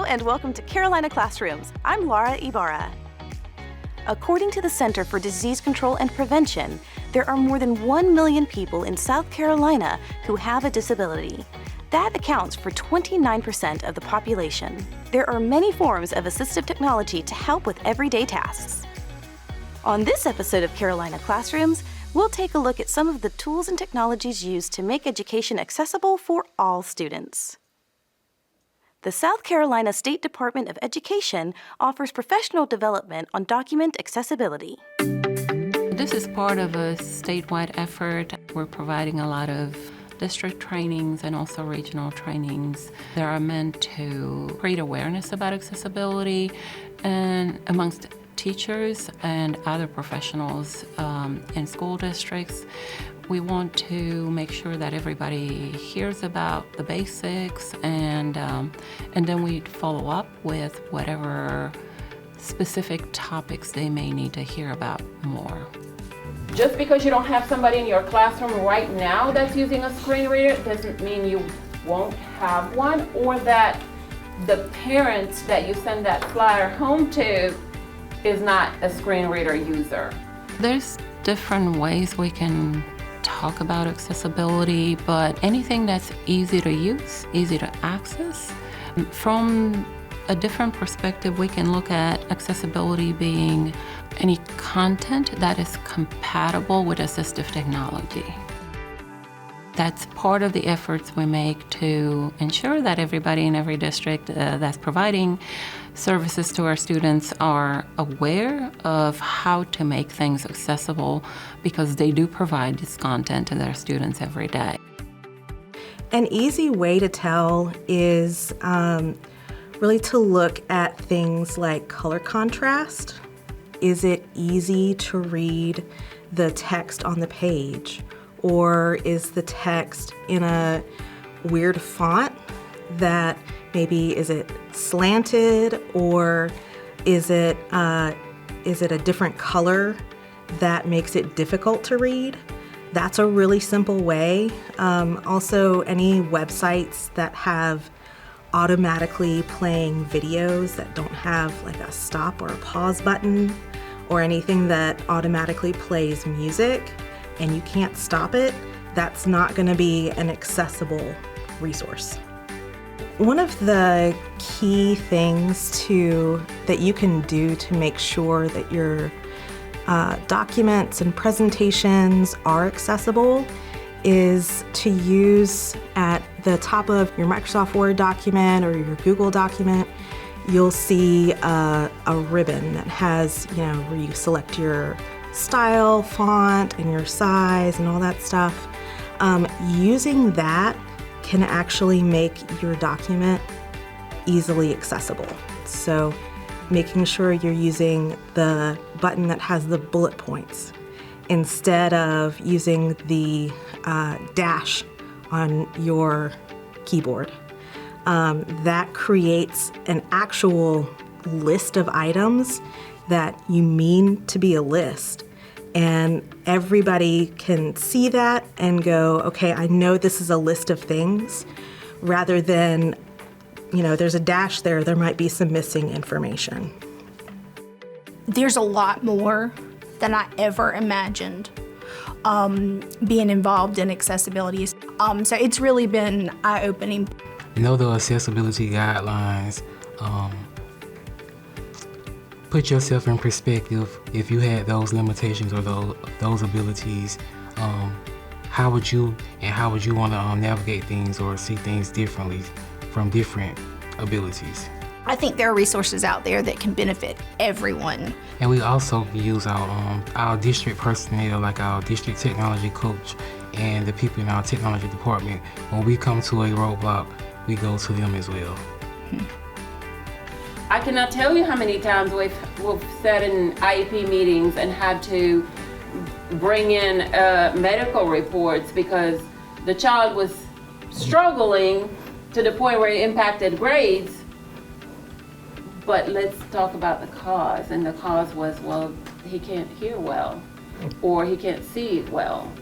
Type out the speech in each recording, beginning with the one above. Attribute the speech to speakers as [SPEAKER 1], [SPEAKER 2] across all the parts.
[SPEAKER 1] and welcome to Carolina Classrooms. I'm Laura Ibarra. According to the Center for Disease Control and Prevention, there are more than 1 million people in South Carolina who have a disability. That accounts for 29% of the population. There are many forms of assistive technology to help with everyday tasks. On this episode of Carolina Classrooms, we'll take a look at some of the tools and technologies used to make education accessible for all students. The South Carolina State Department of Education offers professional development on document accessibility.
[SPEAKER 2] This is part of a statewide effort. We're providing a lot of district trainings and also regional trainings that are meant to create awareness about accessibility and amongst teachers and other professionals in school districts. We want to make sure that everybody hears about the basics and then we follow up with whatever specific topics they may need to hear about more.
[SPEAKER 3] Just because you don't have somebody in your classroom right now that's using a screen reader doesn't mean you won't have one, or that the parents that you send that flyer home to is not a screen reader user.
[SPEAKER 2] There's different ways we can talk about accessibility, but anything that's easy to use, easy to access. From a different perspective, we can look at accessibility being any content that is compatible with assistive technology. That's part of the efforts we make to ensure that everybody in every district that's providing services to our students are aware of how to make things accessible, because they do provide this content to their students every day.
[SPEAKER 4] An easy way to tell is really to look at things like color contrast. Is it easy to read the text on the page? Or is the text in a weird font that maybe, is it slanted, or is it a different color that makes it difficult to read? That's a really simple way. Also, any websites that have automatically playing videos that don't have like a stop or a pause button, or anything that automatically plays music and you can't stop it, that's not going to be an accessible resource. One of the key things that you can do to make sure that your documents and presentations are accessible is to use, at the top of your Microsoft Word document or your Google document, you'll see a ribbon that has, where you select your style, font, and your size and all that stuff. Using that can actually make your document easily accessible. So making sure you're using the button that has the bullet points instead of using the dash on your keyboard. That creates an actual list of items that you mean to be a list. And everybody can see that and go, okay, I know this is a list of things, rather than, there's a dash there might be some missing information.
[SPEAKER 5] There's a lot more than I ever imagined being involved in accessibility. So it's really been eye-opening.
[SPEAKER 6] Know the accessibility guidelines. Put yourself in perspective. If you had those limitations or those abilities, how would you want to navigate things or see things differently from different abilities?
[SPEAKER 5] I think there are resources out there that can benefit everyone.
[SPEAKER 6] And we also use our district personnel, like our district technology coach and the people in our technology department. When we come to a roadblock, we go to them as well.
[SPEAKER 3] I cannot tell you how many times we've sat in IEP meetings and had to bring in medical reports because the child was struggling to the point where it impacted grades. But let's talk about the cause, and the cause was, well, he can't hear well, or he can't see well.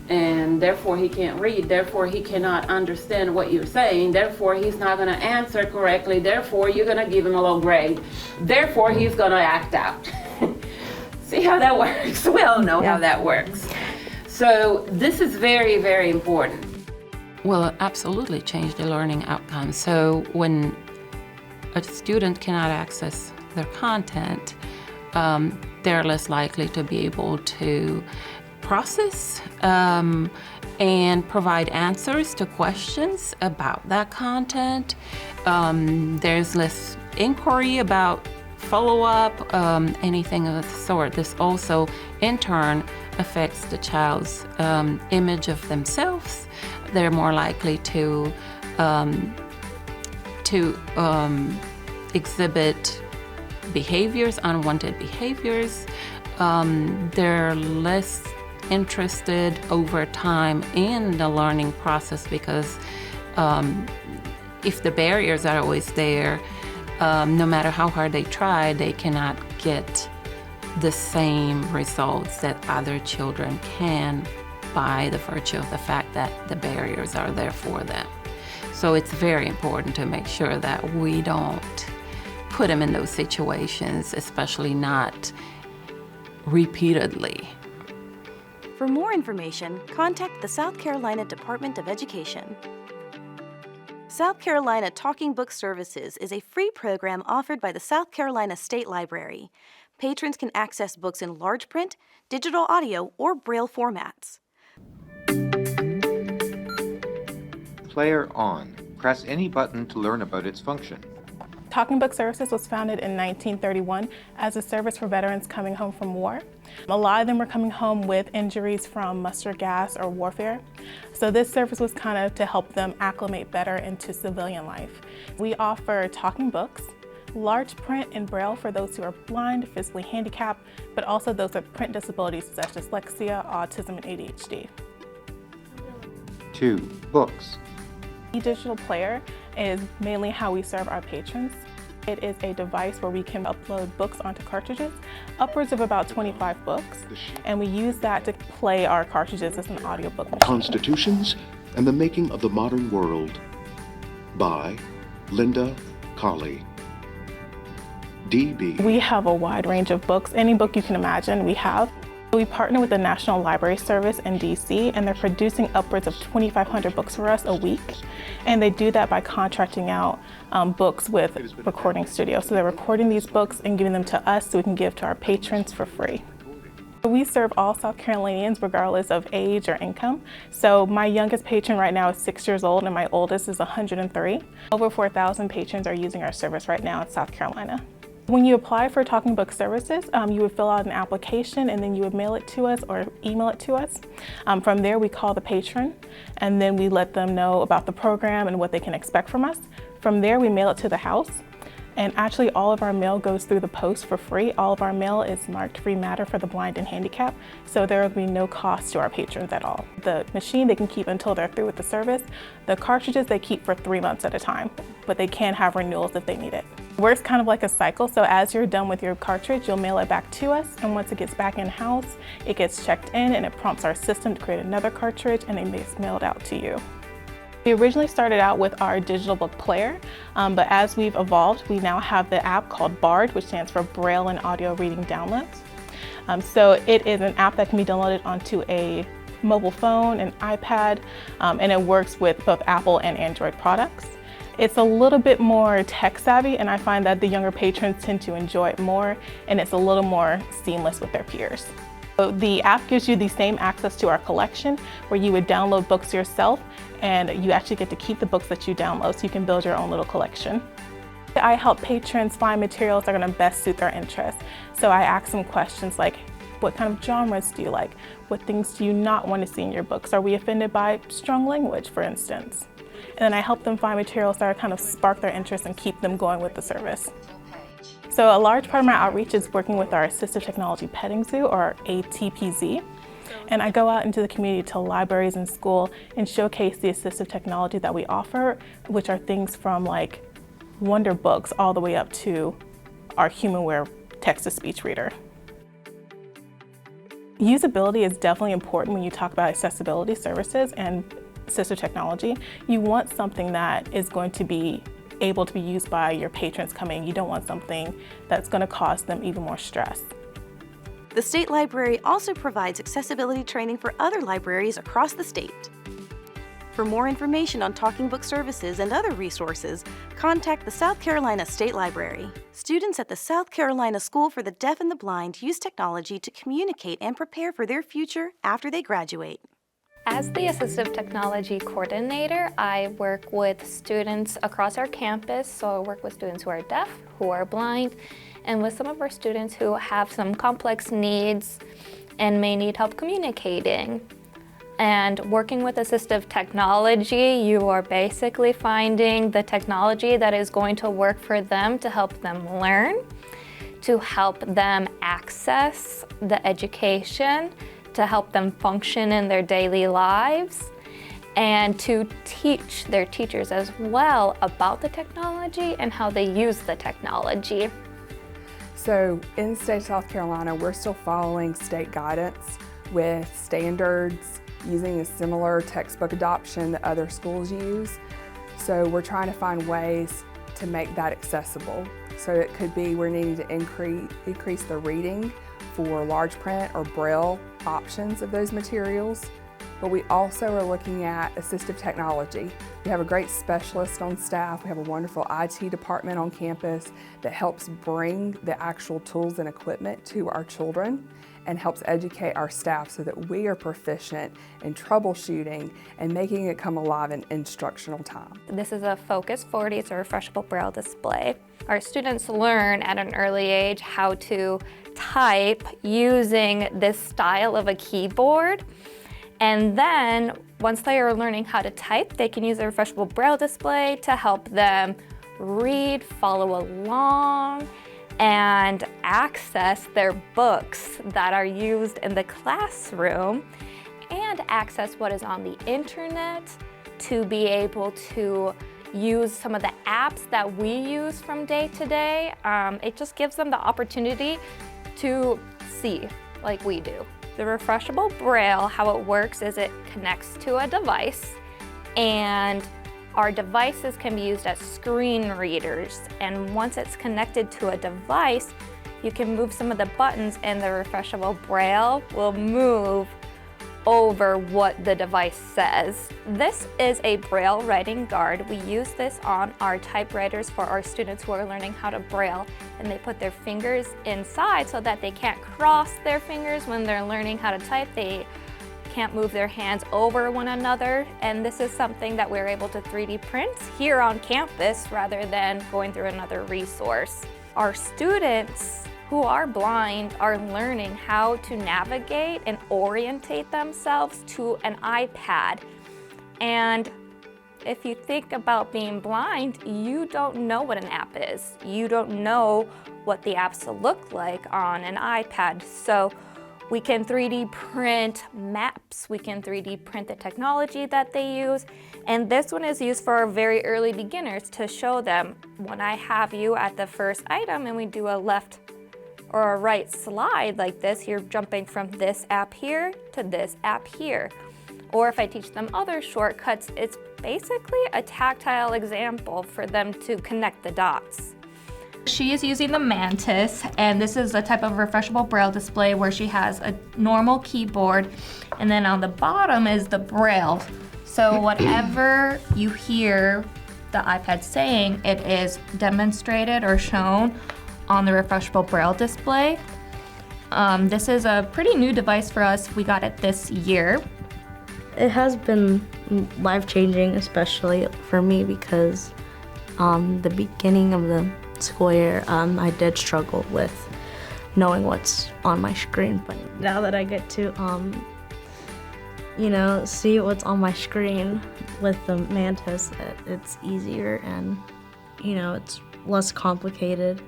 [SPEAKER 3] and therefore he can't read, therefore he cannot understand what you're saying, therefore he's not going to answer correctly, therefore you're going to give him a low grade, therefore he's going to act out. See how that works? We all know how that works. So this is very, very important.
[SPEAKER 2] Will absolutely change the learning outcome. So when a student cannot access their content, they're less likely to be able to process and provide answers to questions about that content. There's less inquiry about follow-up, anything of the sort. This also, in turn, affects the child's image of themselves. They're more likely to exhibit behaviors, unwanted behaviors. They're less interested over time in the learning process because if the barriers are always there, no matter how hard they try, they cannot get the same results that other children can by the virtue of the fact that the barriers are there for them. So it's very important to make sure that we don't put them in those situations, especially not repeatedly.
[SPEAKER 1] For more information, contact the South Carolina Department of Education. South Carolina Talking Book Services is a free program offered by the South Carolina State Library. Patrons can access books in large print, digital audio, or Braille formats.
[SPEAKER 7] Player on. Press any button to learn about its function.
[SPEAKER 8] Talking Book Services was founded in 1931 as a service for veterans coming home from war. A lot of them were coming home with injuries from mustard gas or warfare. So this service was kind of to help them acclimate better into civilian life. We offer talking books, large print and Braille for those who are blind, physically handicapped, but also those with print disabilities such as dyslexia, autism, and ADHD.
[SPEAKER 7] 2. Books.
[SPEAKER 8] E-Digital Player is mainly how we serve our patrons. It is a device where we can upload books onto cartridges, upwards of about 25 books, and we use that to play our cartridges as an audiobook machine.
[SPEAKER 9] Constitutions and the Making of the Modern World by Linda Colley. DB.
[SPEAKER 8] We have a wide range of books. Any book you can imagine, we have. We partner with the National Library Service in DC, and they're producing upwards of 2,500 books for us a week. And they do that by contracting out books with recording studios. So they're recording these books and giving them to us so we can give to our patrons for free. We serve all South Carolinians regardless of age or income. So my youngest patron right now is 6 years old and my oldest is 103. Over 4,000 patrons are using our service right now in South Carolina. When you apply for Talking Book Services, you would fill out an application and then you would mail it to us or email it to us. From there, we call the patron and then we let them know about the program and what they can expect from us. From there, we mail it to the house. And actually, all of our mail goes through the post for free. All of our mail is marked Free Matter for the blind and handicapped, so there will be no cost to our patrons at all. The machine they can keep until they're through with the service. The cartridges they keep for 3 months at a time, but they can have renewals if they need it. It works kind of like a cycle, so as you're done with your cartridge, you'll mail it back to us, and once it gets back in-house, it gets checked in and it prompts our system to create another cartridge and it gets mailed out to you. We originally started out with our digital book player, but as we've evolved, we now have the app called BARD, which stands for Braille and Audio Reading Downloads. So it is an app that can be downloaded onto a mobile phone, an iPad, and it works with both Apple and Android products. It's a little bit more tech savvy, and I find that the younger patrons tend to enjoy it more, and it's a little more seamless with their peers. So the app gives you the same access to our collection where you would download books yourself and you actually get to keep the books that you download so you can build your own little collection. I help patrons find materials that are going to best suit their interests. So I ask them questions like, what kind of genres do you like? What things do you not want to see in your books? Are we offended by strong language, for instance? And then I help them find materials that kind of spark their interest and keep them going with the service. So a large part of my outreach is working with our Assistive Technology Petting Zoo, or ATPZ. And I go out into the community to libraries and school and showcase the assistive technology that we offer, which are things from like Wonder Books all the way up to our HumanWare text-to-speech reader. Usability is definitely important when you talk about accessibility services and assistive technology. You want something that is going to be able to be used by your patrons coming. You don't want something that's going to cause them even more stress.
[SPEAKER 1] The State Library also provides accessibility training for other libraries across the state. For more information on Talking Book services and other resources, contact the South Carolina State Library. Students at the South Carolina School for the Deaf and the Blind use technology to communicate and prepare for their future after they graduate.
[SPEAKER 10] As the Assistive Technology Coordinator, I work with students across our campus. So I work with students who are deaf, who are blind, and with some of our students who have some complex needs and may need help communicating. And working with assistive technology, you are basically finding the technology that is going to work for them to help them learn, to help them access the education, to help them function in their daily lives, and to teach their teachers as well about the technology and how they use the technology.
[SPEAKER 11] So in the state of South Carolina, we're still following state guidance with standards, using a similar textbook adoption that other schools use. So we're trying to find ways to make that accessible. So it could be we're needing to increase the reading for large print or Braille options of those materials. But we also are looking at assistive technology. We have a great specialist on staff. We have a wonderful IT department on campus that helps bring the actual tools and equipment to our children and helps educate our staff so that we are proficient in troubleshooting and making it come alive in instructional time.
[SPEAKER 10] This is a Focus 40, it's a refreshable Braille display. Our students learn at an early age how to type using this style of a keyboard. And then once they are learning how to type, they can use a refreshable Braille display to help them read, follow along, and access their books that are used in the classroom, and access what is on the internet to be able to use some of the apps that we use from day to day. It just gives them the opportunity to see like we do. The refreshable Braille, how it works is it connects to a device, and our devices can be used as screen readers. And once it's connected to a device, you can move some of the buttons and the refreshable Braille will move over what the device says. This is a Braille writing guard. We use this on our typewriters for our students who are learning how to Braille, and they put their fingers inside so that they can't cross their fingers when they're learning how to type. They can't move their hands over one another, and this is something that we're able to 3D print here on campus rather than going through another resource. Our students who are blind are learning how to navigate and orientate themselves to an iPad. And if you think about being blind, you don't know what an app is. You don't know what the apps look like on an iPad. So we can 3D print maps, we can 3D print the technology that they use, and this one is used for our very early beginners to show them, when I have you at the first item and we do a left or a right slide like this, you're jumping from this app here to this app here. Or if I teach them other shortcuts, it's basically a tactile example for them to connect the dots.
[SPEAKER 5] She is using the Mantis, and this is a type of refreshable Braille display where she has a normal keyboard, and then on the bottom is the Braille. So whatever you hear the iPad saying, it is demonstrated or shown on the refreshable Braille display. This is a pretty new device for us. We got it this year.
[SPEAKER 12] It has been life-changing, especially for me, because the beginning of the school year, I did struggle with knowing what's on my screen, but now that I get to, see what's on my screen with the Mantis, it's easier and, it's less complicated.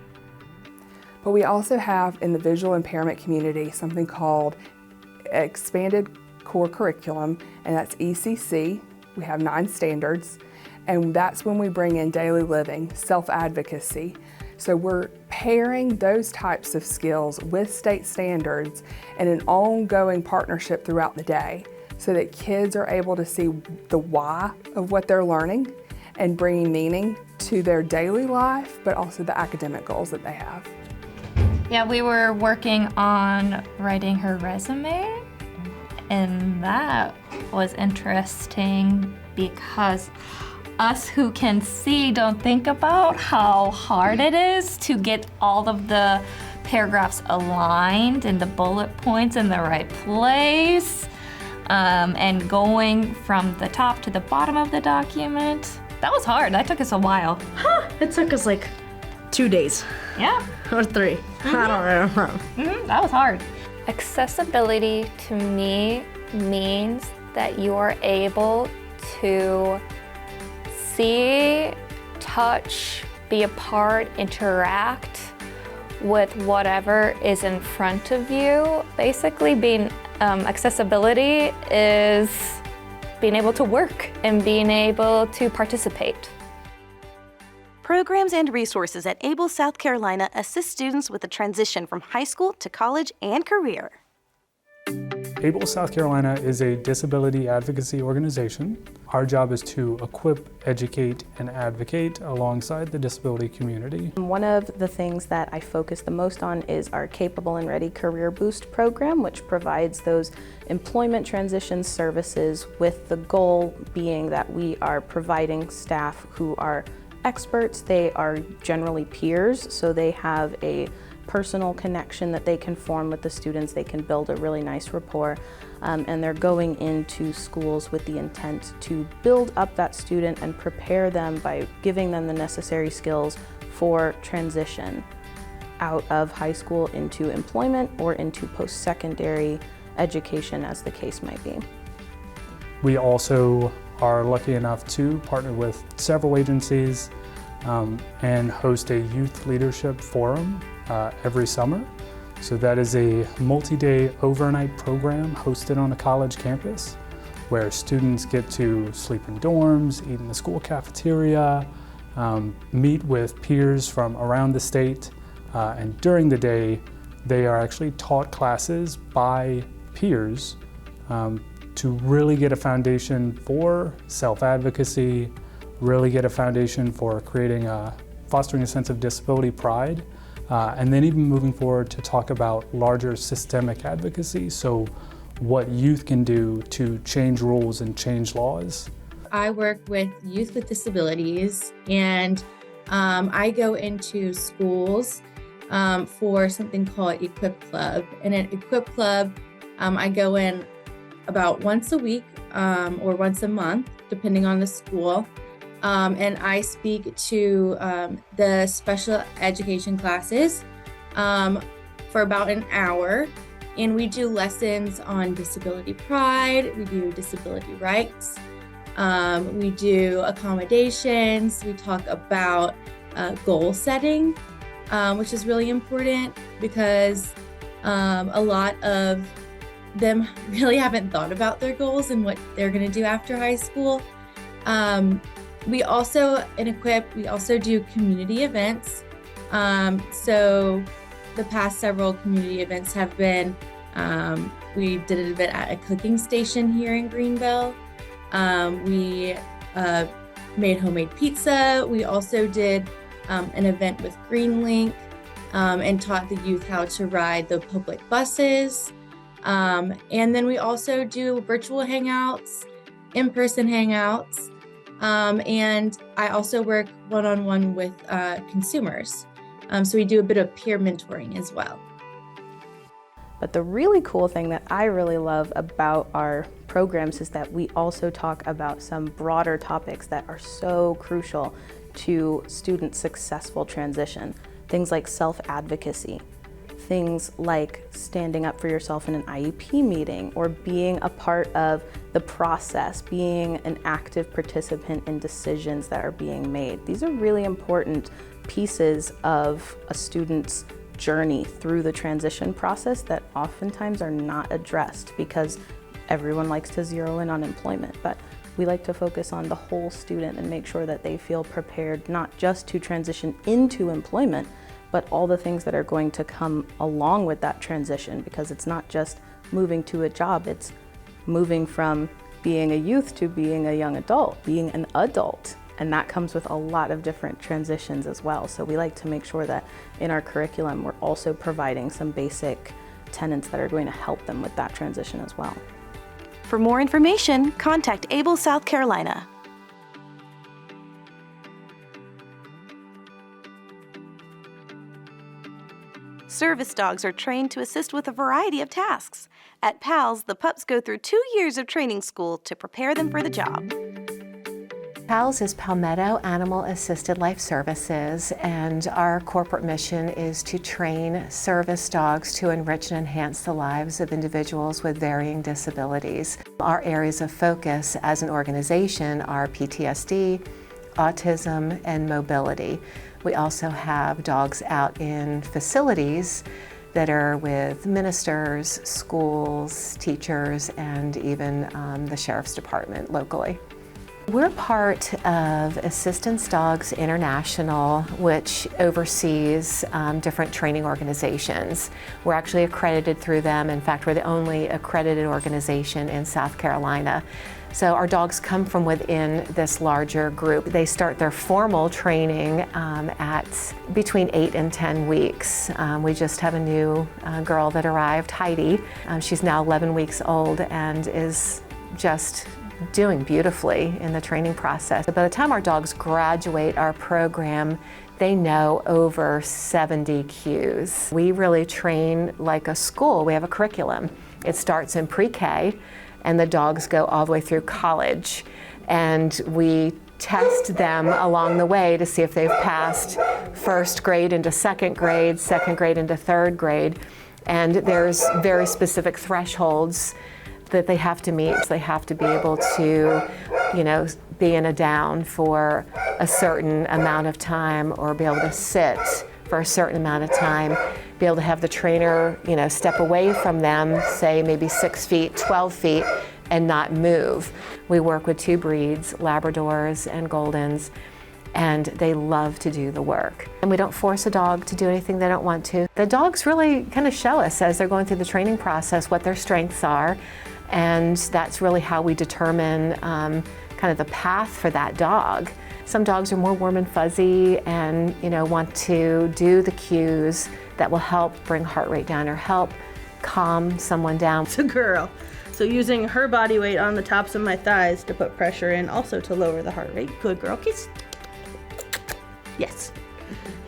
[SPEAKER 11] But we also have in the visual impairment community something called Expanded Core Curriculum, and that's ECC. We have 9 standards, and that's when we bring in daily living, self-advocacy. So we're pairing those types of skills with state standards in an ongoing partnership throughout the day so that kids are able to see the why of what they're learning and bringing meaning to their daily life, but also the academic goals that they have.
[SPEAKER 5] Yeah, we were working on writing her resume, and that was interesting because us who can see don't think about how hard it is to get all of the paragraphs aligned and the bullet points in the right place, and going from the top to the bottom of the document. That was hard. That took us a while.
[SPEAKER 12] It took us like 2 days.
[SPEAKER 5] Yeah.
[SPEAKER 12] Or 3. I don't remember.
[SPEAKER 5] That was hard.
[SPEAKER 10] Accessibility to me means that you are able to see, touch, be a part, interact with whatever is in front of you. Basically, being accessibility is being able to work and being able to participate.
[SPEAKER 1] Programs and resources at Able South Carolina assist students with the transition from high school to college and career.
[SPEAKER 13] Able South Carolina is a disability advocacy organization. Our job is to equip, educate, and advocate alongside the disability community.
[SPEAKER 14] One of the things that I focus the most on is our Capable and Ready Career Boost program, which provides those employment transition services with the goal being that we are providing staff who are experts. They are generally peers, so they have a personal connection that they can form with the students. They can build a really nice rapport, and they're going into schools with the intent to build up that student and prepare them by giving them the necessary skills for transition out of high school into employment or into post-secondary education, as the case might be.
[SPEAKER 13] We also are lucky enough to partner with several agencies and host a youth leadership forum every summer. So that is a multi-day overnight program hosted on a college campus where students get to sleep in dorms, eat in the school cafeteria, meet with peers from around the state, and during the day they are actually taught classes by peers to really get a foundation for self-advocacy, really get a foundation for fostering a sense of disability pride, and then even moving forward to talk about larger systemic advocacy, so what youth can do to change rules and change laws.
[SPEAKER 15] I work with youth with disabilities, and I go into schools for something called Equip Club. And at Equip Club, I go in about once a week or once a month, depending on the school. And I speak to the special education classes for about an hour. And we do lessons on disability pride, we do disability rights, we do accommodations, we talk about goal setting, which is really important because a lot of them really haven't thought about their goals and what they're going to do after high school. We also, in Equip, we also do community events. So the past several community events have been, we did an event at a cooking station here in Greenville. We made homemade pizza. We also did an event with GreenLink and taught the youth how to ride the public buses. And then we also do virtual hangouts, in-person hangouts. And I also work one-on-one with consumers. So we do a bit of peer mentoring as well.
[SPEAKER 14] But the really cool thing that I really love about our programs is that we also talk about some broader topics that are so crucial to student successful transition. Things like self-advocacy, things like standing up for yourself in an IEP meeting or being a part of the process, being an active participant in decisions that are being made. These are really important pieces of a student's journey through the transition process that oftentimes are not addressed because everyone likes to zero in on employment. But We like to focus on the whole student and make sure that they feel prepared not just to transition into employment, but all the things that are going to come along with that transition, because it's not just moving to a job, it's moving from being a youth to being a young adult, being an adult. And that comes with a lot of different transitions as well. So we like to make sure that in our curriculum, we're also providing some basic tenets that are going to help them with that transition as well.
[SPEAKER 1] For more information, contact Able South Carolina. Service dogs are trained to assist with a variety of tasks. At PALS, the pups go through 2 years of training school to prepare them for the job.
[SPEAKER 16] PALS is Palmetto Animal Assisted Life Services, and our corporate mission is to train service dogs to enrich and enhance the lives of individuals with varying disabilities. Our areas of focus as an organization are PTSD, autism, and mobility. We also have dogs out in facilities that are with ministers, schools, teachers, and even the Sheriff's Department locally. We're part of Assistance Dogs International, which oversees different training organizations. We're actually accredited through them. In fact, we're the only accredited organization in South Carolina. So our dogs come from within this larger group. They start their formal training at between 8 and 10 weeks. We just have a new girl that arrived, Heidi. She's now 11 weeks old and is just doing beautifully in the training process. By the time our dogs graduate our program, they know over 70 cues. We really train like a school. We have a curriculum. It starts in pre-K, and the dogs go all the way through college. And we test them along the way to see if they've passed first grade into second grade into third grade. And there's very specific thresholds that they have to meet. They have to be able to, be in a down for a certain amount of time, or be able to sit for a certain amount of time, be able to have the trainer, step away from them, say maybe 6 feet, 12 feet, and not move. We work with 2 breeds, Labradors and Goldens, and they love to do the work. And we don't force a dog to do anything they don't want to. The dogs really kind of show us as they're going through the training process what their strengths are, and that's really how we determine kind of the path for that dog. Some dogs are more warm and fuzzy and want to do the cues that will help bring heart rate down or help calm someone down.
[SPEAKER 17] It's a girl, so using her body weight on the tops of my thighs to put pressure in, also to lower the heart rate. Good girl, kiss. Yes.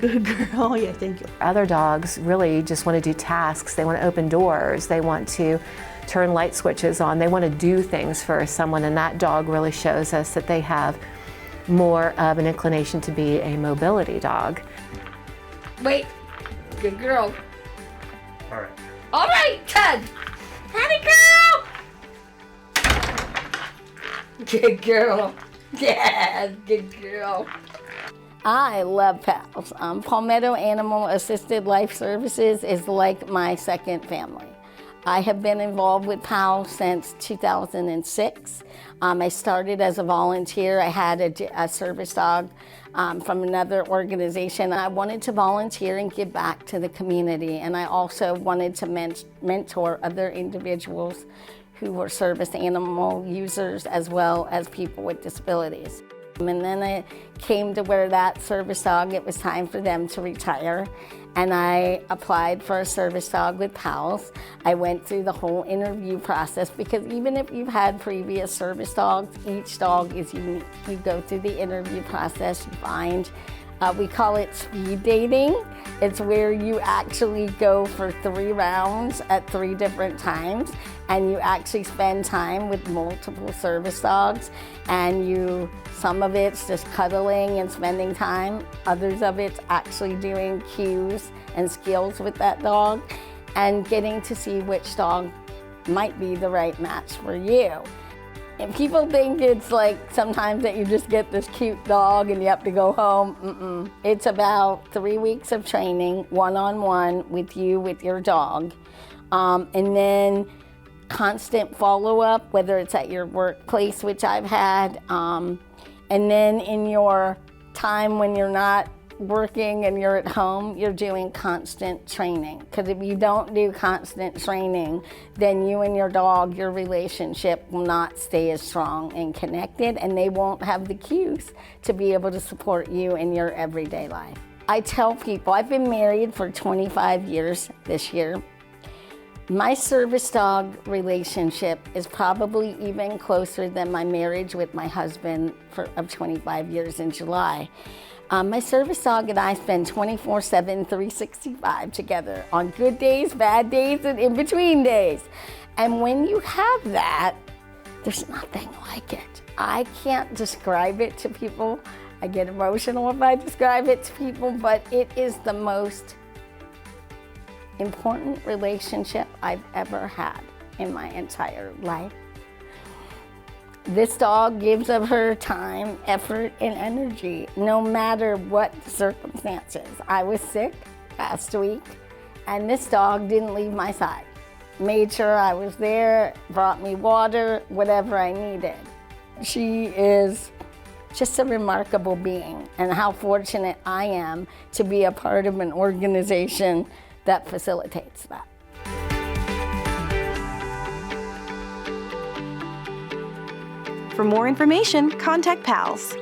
[SPEAKER 17] Good girl, yeah, thank you.
[SPEAKER 16] Other dogs really just want to do tasks. They want to open doors. They want to turn light switches on. They want to do things for someone, and that dog really shows us that they have more of an inclination to be a mobility dog.
[SPEAKER 18] Wait, good girl.
[SPEAKER 19] All right.
[SPEAKER 18] All right, Ted. Honey girl. Good girl. Yeah, good girl.
[SPEAKER 20] I love PALS. Palmetto Animal Assisted Life Services is like my second family. I have been involved with PALS since 2006. I started as a volunteer. I had a service dog from another organization. I wanted to volunteer and give back to the community, and I also wanted to mentor other individuals who were service animal users as well as people with disabilities. And then it came to where that service dog, it was time for them to retire. And I applied for a service dog with PALS. I went through the whole interview process, because even if you've had previous service dogs, each dog is unique. You go through the interview process, you find, we call it speed dating. It's where you actually go for 3 rounds at 3 different times, and you actually spend time with multiple service dogs, and some of it's just cuddling and spending time, others of it's actually doing cues and skills with that dog, and getting to see which dog might be the right match for you. And people think it's like sometimes that you just get this cute dog and you have to go home. It's about 3 weeks of training, one-on-one with you, with your dog. And then constant follow-up, whether it's at your workplace, which I've had, and then in your time when you're not working and you're at home, you're doing constant training. Because if you don't do constant training, then you and your dog, your relationship will not stay as strong and connected, and they won't have the cues to be able to support you in your everyday life. I tell people, I've been married for 25 years this year. My service dog relationship is probably even closer than my marriage with my husband of 25 years in July. My service dog and I spend 24/7, 365 together on good days, bad days, and in between days. And when you have that, there's nothing like it. I can't describe it to people. I get emotional if I describe it to people, but it is the most important relationship I've ever had in my entire life. This dog gives of her time, effort, and energy, no matter what the circumstances. I was sick last week, and this dog didn't leave my side. Made sure I was there, brought me water, whatever I needed. She is just a remarkable being, and how fortunate I am to be a part of an organization that facilitates that.
[SPEAKER 1] For more information, contact PALS.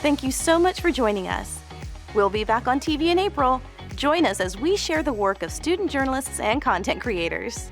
[SPEAKER 1] Thank you so much for joining us. We'll be back on TV in April. Join us as we share the work of student journalists and content creators.